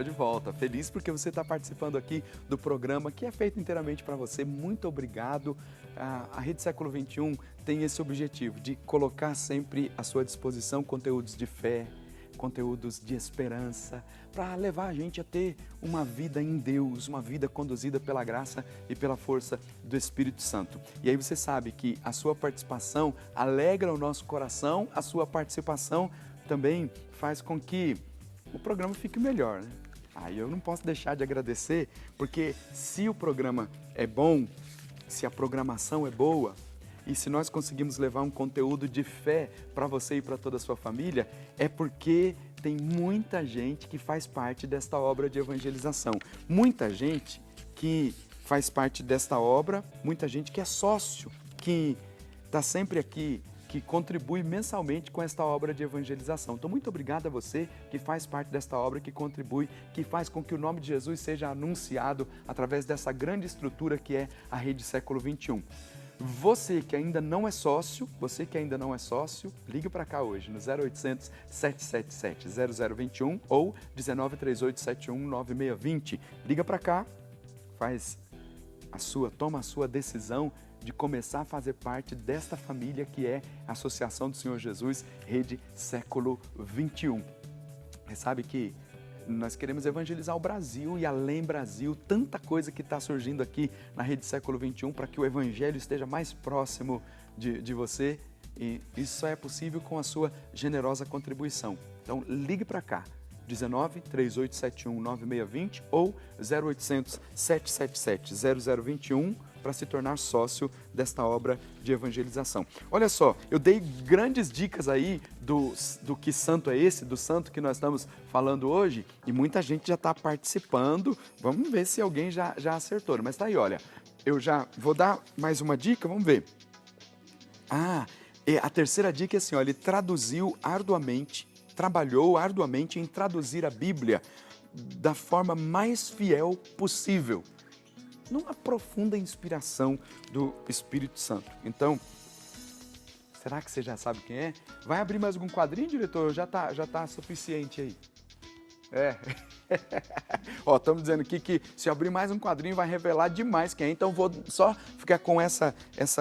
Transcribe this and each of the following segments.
de volta. Feliz porque você está participando aqui do programa que é feito inteiramente para você. Muito obrigado. A Rede Século XXI tem esse objetivo de colocar sempre à sua disposição conteúdos de fé, conteúdos de esperança, para levar a gente a ter uma vida em Deus, uma vida conduzida pela graça e pela força do Espírito Santo. E aí você sabe que a sua participação alegra o nosso coração, a sua participação também faz com que o programa fique melhor, né? Aí eu não posso deixar de agradecer, porque se o programa é bom, se a programação é boa, e se nós conseguimos levar um conteúdo de fé para você e para toda a sua família, é porque tem muita gente que faz parte desta obra de evangelização. Muita gente que faz parte desta obra, muita gente que é sócio, que está sempre aqui, que contribui mensalmente com esta obra de evangelização. Então, muito obrigado a você que faz parte desta obra, que contribui, que faz com que o nome de Jesus seja anunciado através dessa grande estrutura que é a Rede Século XXI. Você que ainda não é sócio, ligue para cá hoje no 0800 777 0021 ou 1938719620. Liga para cá, toma a sua decisão de começar a fazer parte desta família que é a Associação do Senhor Jesus, Rede Século XXI. Você sabe que nós queremos evangelizar o Brasil e além Brasil, tanta coisa que está surgindo aqui na Rede Século XXI para que o Evangelho esteja mais próximo de você, e isso só é possível com a sua generosa contribuição. Então ligue para cá, 1938719620 ou 0800 777 0021 para se tornar sócio desta obra de evangelização. Olha só, eu dei grandes dicas aí do que santo é esse, do santo que nós estamos falando hoje, e muita gente já está participando. Vamos ver se alguém já acertou. Mas tá aí, olha, eu já vou dar mais uma dica, vamos ver. A terceira dica é assim, ó, ele trabalhou arduamente em traduzir a Bíblia da forma mais fiel possível, numa profunda inspiração do Espírito Santo. Então, será que você já sabe quem é? Vai abrir mais algum quadrinho, diretor? Já tá suficiente aí. Ó, estamos dizendo aqui que se abrir mais um quadrinho vai revelar demais quem é. Então vou só ficar com essa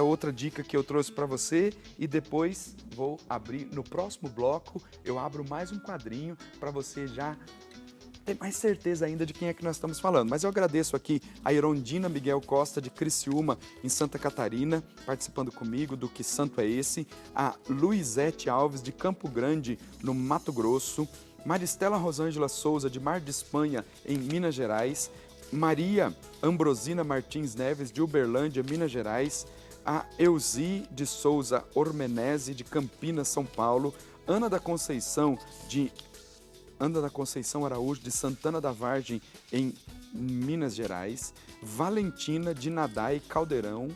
outra dica que eu trouxe para você e depois vou abrir no próximo bloco. Eu abro mais um quadrinho para você já ter mais certeza ainda de quem é que nós estamos falando. Mas eu agradeço aqui a Irondina Miguel Costa, de Criciúma, em Santa Catarina, participando comigo do Que Santo é Esse, a Luizete Alves, de Campo Grande, no Mato Grosso, Maristela Rosângela Souza, de Mar de Espanha, em Minas Gerais, Maria Ambrosina Martins Neves, de Uberlândia, Minas Gerais, a Euzi de Souza Ormenese, de Campinas, São Paulo, Ana da Conceição Araújo, de Santana da Vargem, em Minas Gerais, Valentina de Nadai Caldeirão,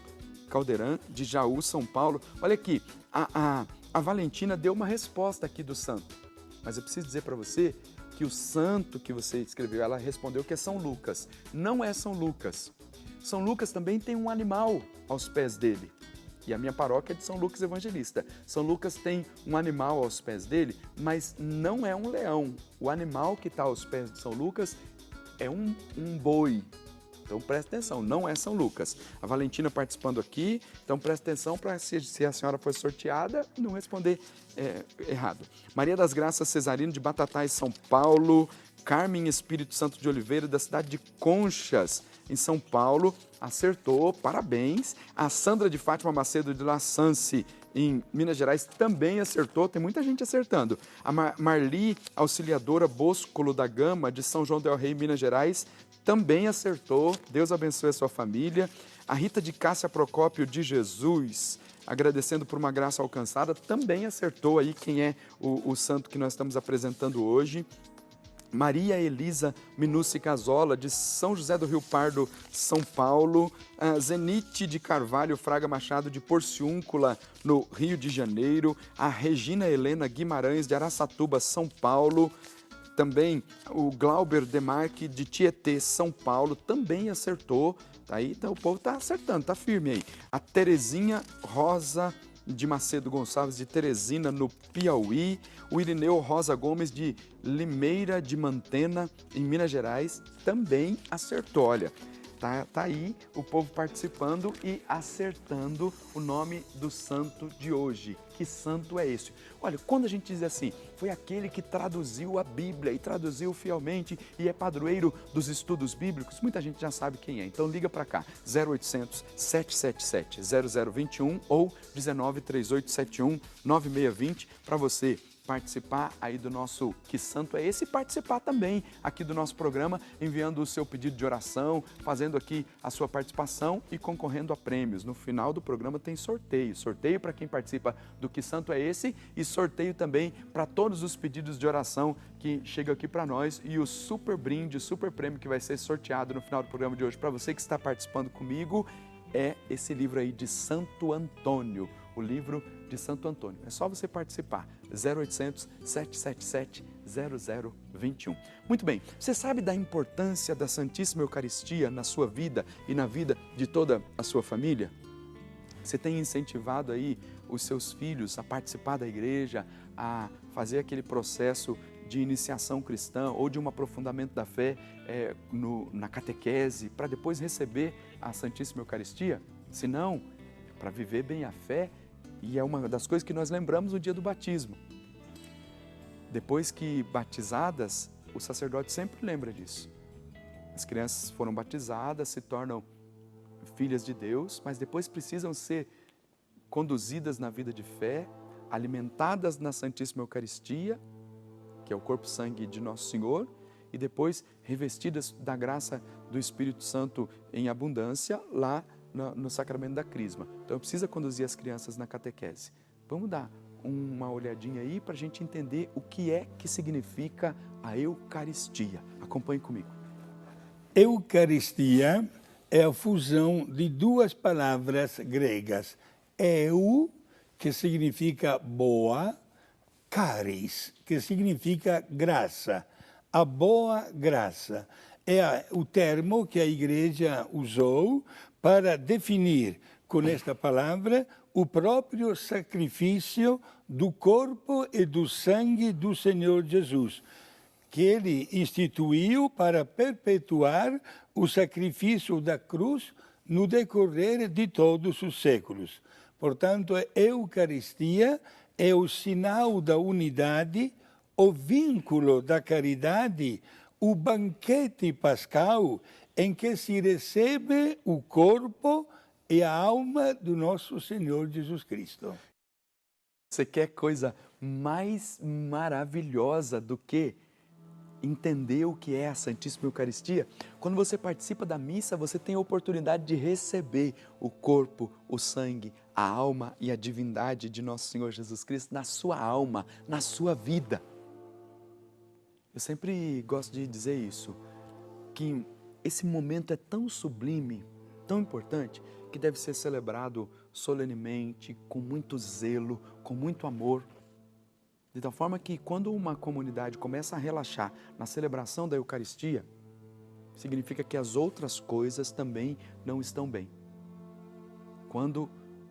de Jaú, São Paulo. Olha aqui, a Valentina deu uma resposta aqui do santo, mas eu preciso dizer para você que o santo que você escreveu, ela respondeu que é São Lucas. Não é São Lucas. São Lucas também tem um animal aos pés dele. E a minha paróquia é de São Lucas Evangelista. São Lucas tem um animal aos pés dele, mas não é um leão. O animal que está aos pés de São Lucas é um boi. Então presta atenção, não é São Lucas. A Valentina participando aqui, então presta atenção para se a senhora foi sorteada, não responder errado. Maria das Graças Cesarino, de Batatais, São Paulo. Carmen Espírito Santo de Oliveira, da cidade de Conchas, em São Paulo, acertou, parabéns. A Sandra de Fátima Macedo, de La Sance, em Minas Gerais, também acertou, tem muita gente acertando. A Marli Auxiliadora Boscolo da Gama, de São João del Rei, Minas Gerais, também acertou. Deus abençoe a sua família. A Rita de Cássia Procópio de Jesus, agradecendo por uma graça alcançada, também acertou aí quem é o santo que nós estamos apresentando hoje. Maria Elisa Minucci Casola, de São José do Rio Pardo, São Paulo. Zenite de Carvalho Fraga Machado, de Porciúncula, no Rio de Janeiro. A Regina Helena Guimarães, de Araçatuba, São Paulo. Também o Glauber Demarque, de Tietê, São Paulo, também acertou. Tá aí, então o povo está acertando, está firme aí. A Terezinha Rosa de Macedo Gonçalves, de Teresina, no Piauí, o Irineu Rosa Gomes, de Limeira de Mantena, em Minas Gerais, também acertou. Olha, tá aí o povo participando e acertando o nome do santo de hoje. Que santo é esse? Olha, quando a gente diz assim, foi aquele que traduziu a Bíblia e traduziu fielmente e é padroeiro dos estudos bíblicos, muita gente já sabe quem é. Então liga para cá, 0800 777 0021 ou 19 3871 9620 para você participar aí do nosso Que Santo é Esse e participar também aqui do nosso programa, enviando o seu pedido de oração, fazendo aqui a sua participação e concorrendo a prêmios. No final do programa tem sorteio. Sorteio para quem participa do Que Santo é Esse e sorteio também para todos os pedidos de oração que chegam aqui para nós e o super brinde, o super prêmio que vai ser sorteado no final do programa de hoje para você que está participando comigo é esse livro aí de Santo Antônio, o livro de Santo Antônio. É só você participar, 0800 777 0021. Muito bem, você sabe da importância da Santíssima Eucaristia na sua vida e na vida de toda a sua família? Você tem incentivado aí os seus filhos a participar da igreja, a fazer aquele processo de iniciação cristã ou de um aprofundamento da fé na catequese, para depois receber a Santíssima Eucaristia? Se não, para viver bem a fé, e é uma das coisas que nós lembramos no dia do batismo. Depois que batizadas, o sacerdote sempre lembra disso. As crianças foram batizadas, se tornam filhas de Deus, mas depois precisam ser conduzidas na vida de fé, alimentadas na Santíssima Eucaristia, que é o corpo e sangue de Nosso Senhor, e depois revestidas da graça do Espírito Santo em abundância lá no sacramento da Crisma. Então precisa conduzir as crianças na catequese. Vamos dar uma olhadinha aí para a gente entender o que é que significa a Eucaristia. Acompanhe comigo. Eucaristia é a fusão de duas palavras gregas. Eu, que significa boa, caris, que significa graça. A boa graça é o termo que a Igreja usou para definir com esta palavra o próprio sacrifício do corpo e do sangue do Senhor Jesus, que ele instituiu para perpetuar o sacrifício da cruz no decorrer de todos os séculos. Portanto, a Eucaristia é o sinal da unidade, o vínculo da caridade, o banquete pascal em que se recebe o corpo e a alma do nosso Senhor Jesus Cristo. Você quer coisa mais maravilhosa do que entender o que é a Santíssima Eucaristia? Quando você participa da missa, você tem a oportunidade de receber o corpo, o sangue, a alma e a divindade de nosso Senhor Jesus Cristo na sua alma, na sua vida. Eu sempre gosto de dizer isso, que esse momento é tão sublime, tão importante, que deve ser celebrado solenemente, com muito zelo, com muito amor. De tal forma que quando uma comunidade começa a relaxar na celebração da Eucaristia, significa que as outras coisas também não estão bem. Quando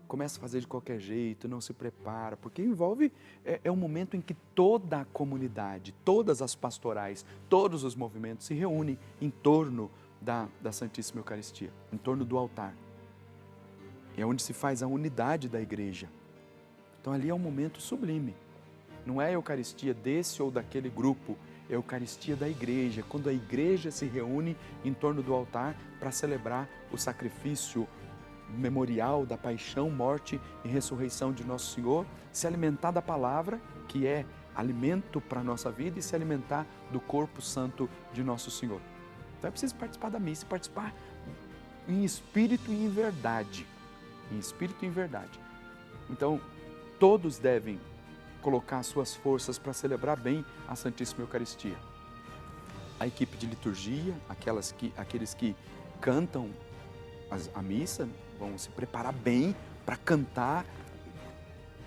começa a fazer de qualquer jeito, não se prepara, porque envolve, é um momento em que toda a comunidade, todas as pastorais, todos os movimentos se reúnem em torno da Santíssima Eucaristia, em torno do altar. É onde se faz a unidade da igreja. Então ali é um momento sublime. Não é a Eucaristia desse ou daquele grupo, é a Eucaristia da igreja, quando a igreja se reúne em torno do altar para celebrar o sacrifício memorial da paixão, morte e ressurreição de Nosso Senhor, se alimentar da palavra, que é alimento para a nossa vida, e se alimentar do corpo santo de Nosso Senhor. Então é preciso participar da missa, participar em espírito e em verdade. Em espírito e em verdade. Então, todos devem colocar suas forças para celebrar bem a Santíssima Eucaristia. A equipe de liturgia, aqueles que cantam a missa, vão se preparar bem para cantar,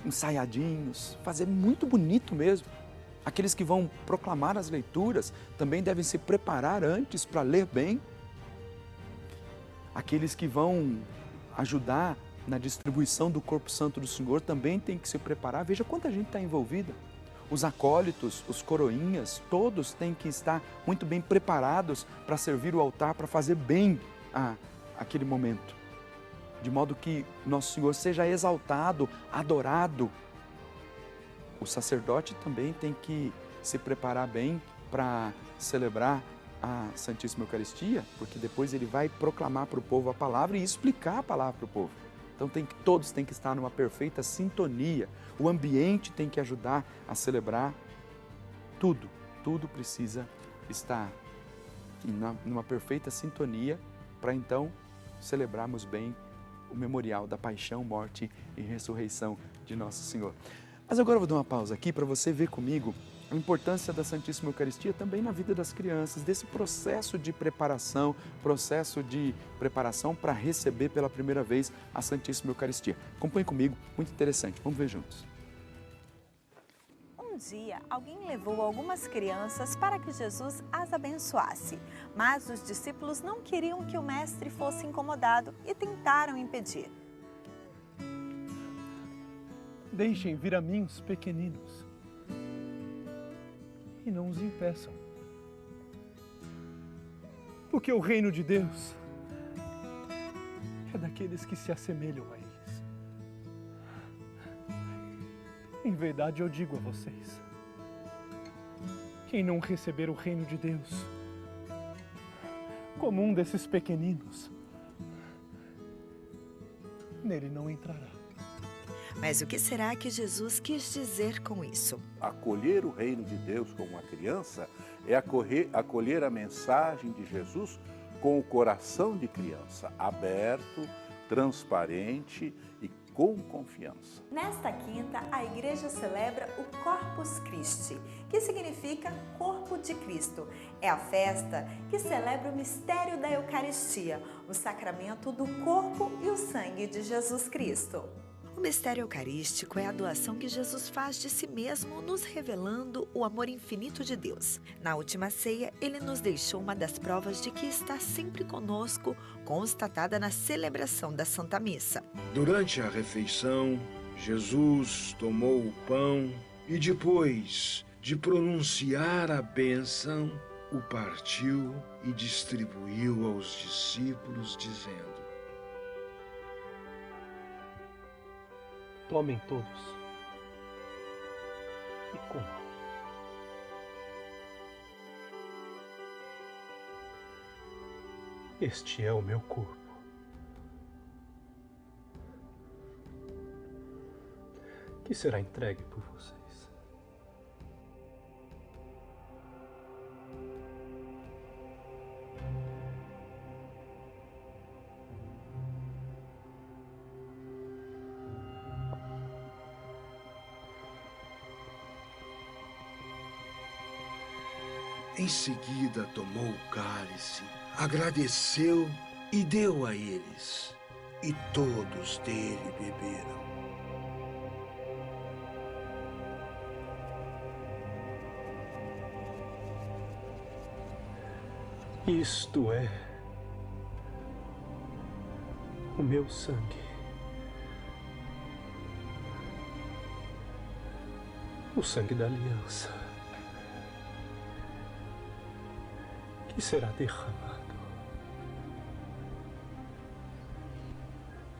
ensaiadinhos, fazer muito bonito mesmo. Aqueles que vão proclamar as leituras também devem se preparar antes para ler bem. Aqueles que vão ajudar na distribuição do corpo santo do Senhor também tem que se preparar. Veja quanta gente está envolvida. Os acólitos, os coroinhas, todos têm que estar muito bem preparados para servir o altar, para fazer bem aquele momento. De modo que nosso Senhor seja exaltado, adorado. O sacerdote também tem que se preparar bem para celebrar a Santíssima Eucaristia, porque depois ele vai proclamar para o povo a palavra e explicar a palavra para o povo. Então todos têm que estar numa perfeita sintonia. O ambiente tem que ajudar a celebrar tudo precisa estar numa perfeita sintonia para então celebrarmos bem o memorial da paixão, morte e ressurreição de Nosso Senhor. Mas agora eu vou dar uma pausa aqui para você ver comigo a importância da Santíssima Eucaristia também na vida das crianças, desse processo de preparação para receber pela primeira vez a Santíssima Eucaristia. Acompanhe comigo, muito interessante. Vamos ver juntos. Um dia, alguém levou algumas crianças para que Jesus as abençoasse, mas os discípulos não queriam que o mestre fosse incomodado e tentaram impedir. Deixem vir a mim os pequeninos e não os impeçam, porque o reino de Deus é daqueles que se assemelham a eles. Em verdade eu digo a vocês, quem não receber o reino de Deus como um desses pequeninos, nele não entrará. Mas o que será que Jesus quis dizer com isso? Acolher o reino de Deus como uma criança é acolher a mensagem de Jesus com o coração de criança, aberto, transparente e com confiança. Nesta quinta, a igreja celebra o Corpus Christi, que significa Corpo de Cristo. É a festa que celebra o mistério da Eucaristia, o sacramento do corpo e o sangue de Jesus Cristo. O mistério eucarístico é a doação que Jesus faz de si mesmo, nos revelando o amor infinito de Deus. Na última ceia, ele nos deixou uma das provas de que está sempre conosco, constatada na celebração da Santa Missa. Durante a refeição, Jesus tomou o pão e depois de pronunciar a bênção, o partiu e distribuiu aos discípulos, dizendo: Tomem todos e comam. Este é o meu corpo, que será entregue por vocês. Em seguida tomou o cálice, agradeceu e deu a eles, e todos dele beberam. Isto é o meu sangue, o sangue da aliança, que será derramado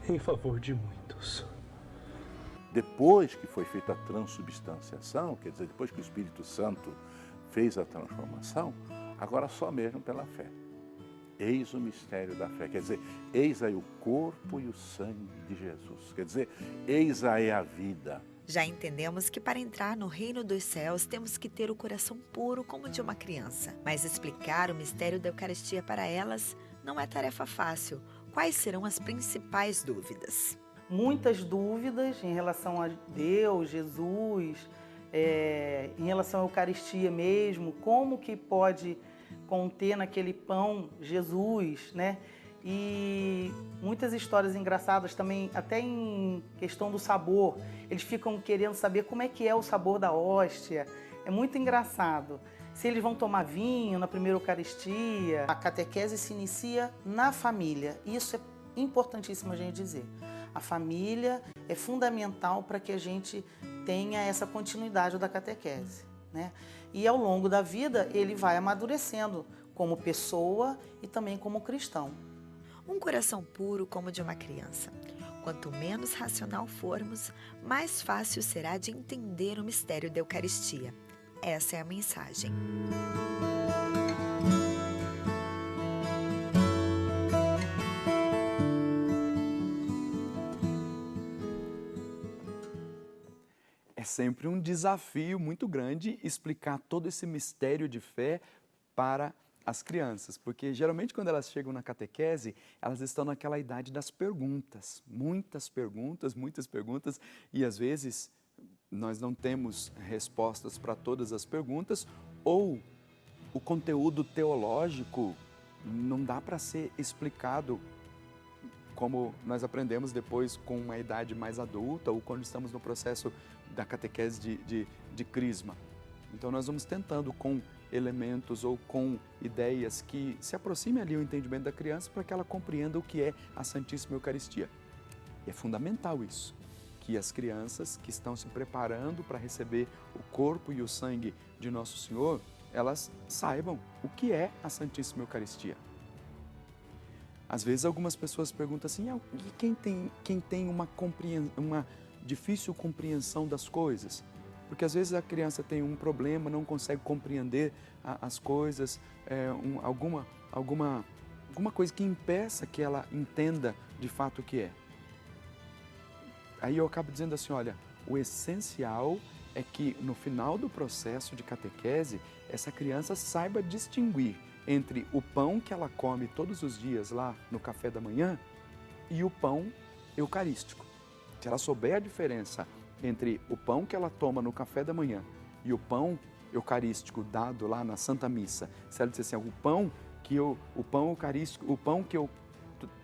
em favor de muitos. Depois que foi feita a transubstanciação, quer dizer, depois que o Espírito Santo fez a transformação, agora só mesmo pela fé. Eis o mistério da fé, quer dizer, eis aí o corpo e o sangue de Jesus, quer dizer, eis aí a vida. Já entendemos que para entrar no reino dos céus temos que ter o coração puro como de uma criança. Mas explicar o mistério da Eucaristia para elas não é tarefa fácil. Quais serão as principais dúvidas? Muitas dúvidas em relação a Deus, Jesus, em relação à Eucaristia mesmo, como que pode conter naquele pão Jesus, né? E muitas histórias engraçadas também, até em questão do sabor. Eles ficam querendo saber como é que é o sabor da hóstia. É muito engraçado. Se eles vão tomar vinho na primeira Eucaristia. A catequese se inicia na família. Isso é importantíssimo a gente dizer. A família é fundamental para que a gente tenha essa continuidade da catequese, né? E ao longo da vida ele vai amadurecendo como pessoa e também como cristão. Um coração puro como o de uma criança. Quanto menos racional formos, mais fácil será de entender o mistério da Eucaristia. Essa é a mensagem. É sempre um desafio muito grande explicar todo esse mistério de fé para as crianças, porque geralmente quando elas chegam na catequese, elas estão naquela idade das perguntas, muitas perguntas, e às vezes nós não temos respostas para todas as perguntas, ou o conteúdo teológico não dá para ser explicado como nós aprendemos depois com uma idade mais adulta ou quando estamos no processo da catequese de crisma. Então nós vamos tentando com elementos ou com ideias que se aproximem ali o entendimento da criança para que ela compreenda o que é a Santíssima Eucaristia. E é fundamental isso, que as crianças que estão se preparando para receber o corpo e o sangue de Nosso Senhor, elas saibam o que é a Santíssima Eucaristia. Às vezes algumas pessoas perguntam assim, e quem tem uma difícil compreensão das coisas? Porque às vezes a criança tem um problema, não consegue compreender as coisas, alguma coisa que impeça que ela entenda de fato o que é. Aí eu acabo dizendo assim, olha, o essencial é que no final do processo de catequese, essa criança saiba distinguir entre o pão que ela come todos os dias lá no café da manhã e o pão eucarístico. Se ela souber a diferença entre o pão que ela toma no café da manhã e o pão eucarístico dado lá na Santa Missa, se ela disser assim, o pão eucarístico, o pão que eu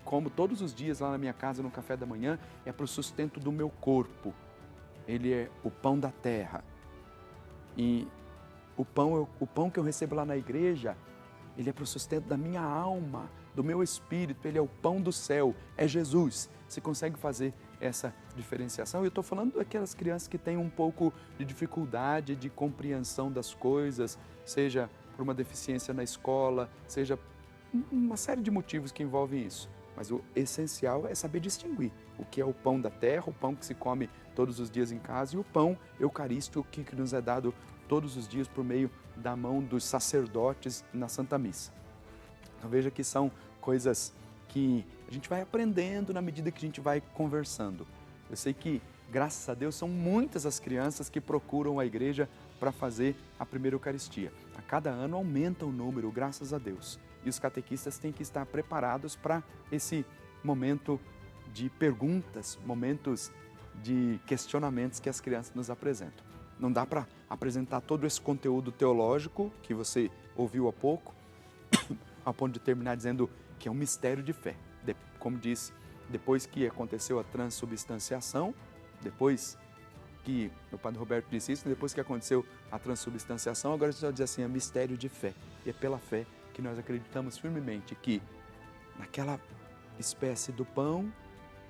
como todos os dias lá na minha casa no café da manhã é para o sustento do meu corpo, ele é o pão da terra. E o pão que eu recebo lá na igreja, ele é para o sustento da minha alma, do meu espírito, ele é o pão do céu, é Jesus. Você consegue fazer essa diferenciação? Eu estou falando daquelas crianças que têm um pouco de dificuldade de compreensão das coisas, seja por uma deficiência na escola, seja uma série de motivos que envolvem isso. Mas o essencial é saber distinguir o que é o pão da terra, o pão que se come todos os dias em casa e o pão eucarístico que nos é dado todos os dias por meio da mão dos sacerdotes na Santa Missa. Então veja que são coisas que a gente vai aprendendo na medida que a gente vai conversando. Eu sei que, graças a Deus, são muitas as crianças que procuram a igreja para fazer a primeira Eucaristia. A cada ano aumenta o número, graças a Deus. E os catequistas têm que estar preparados para esse momento de perguntas, momentos de questionamentos que as crianças nos apresentam. Não dá para apresentar todo esse conteúdo teológico que você ouviu há pouco, a ponto de terminar dizendo que é um mistério de fé. Como disse, depois que aconteceu a transubstanciação, depois que o Padre Roberto disse isso, depois que aconteceu a transubstanciação, agora a gente vai dizer assim, é mistério de fé. E é pela fé que nós acreditamos firmemente que naquela espécie do pão,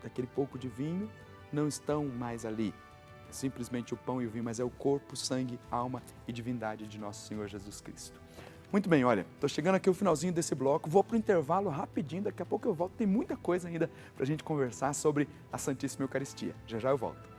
daquele pouco de vinho, não estão mais ali simplesmente o pão e o vinho, mas é o corpo, sangue, alma e divindade de nosso Senhor Jesus Cristo. Muito bem, olha, estou chegando aqui ao finalzinho desse bloco, vou para o intervalo rapidinho, daqui a pouco eu volto, tem muita coisa ainda para a gente conversar sobre a Santíssima Eucaristia. Já já eu volto.